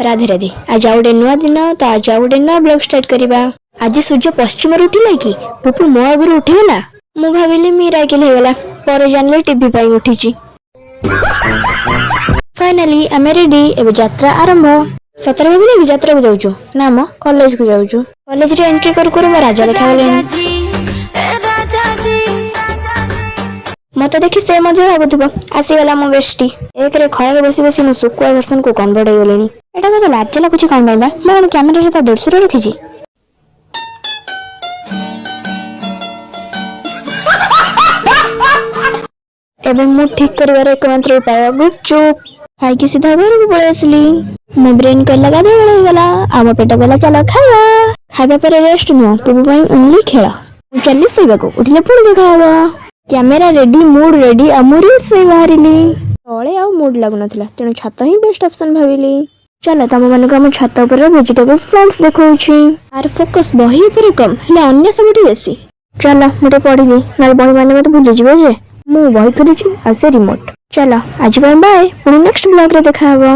राधे राधे। आज आउ गोटे नुआ दिन तो आज आउ गोटे नुआ ब्लॉग स्टार्ट करवा। आज सूर्य पश्चिम उठिला कि पुपु मो आगु उठिगला। मु भाविली मिराकिल होगला पर जानले टीवी पाई उठिची। फाइनली आमे रेडी एबे यात्रा आरंभ। सतर भाविले कि यात्रा को जाउछु ना मो कॉलेज को जाउछु। कॉलेज रे एंट्री करू करू मो राजा देखागले। मत देखि से मजे भागुथिबो आसीगला मो बेस्टी। एक रे खया बसी बसी मो सुकुआ वर्सन को कन्वर्ट हो गलेनी। एटा को लाज लागुची कोन बाबा मो कोन कैमरा रे ता देड़सुर रखिची। एवं मु ठीक करिवार एकमात्र उपाय गुपचुप खाई कि सीधा घर को पळे आसली। मो ब्रेन कहला गाधे बळे गला आम पेट गला चला खावा। खाଇବା पर रेस्ट नो पुपु पई ओनली खेला। चली सोइबा को उठिले पुणी देखा हवा। कैमेरा रेडी मूड रेडी आमु रील्स में बाहरिली। तळे आ मूड लागु नथिला तेनु छात ही बेस्ट ऑप्शन भाविली। चला तम मन को हम छात ऊपर वेजिटेबल्स प्लांट्स देखौछि। आर फोकस बही ऊपर कम हेले अन्य सबटी बेसी। चला मोटे पढिली नाल बही माने मते भूली जिवो जे मु बही थुलिछि आ से रिमोट। चला आज बाय बाय पुणी नेक्स्ट ब्लॉग रे देखा हवा।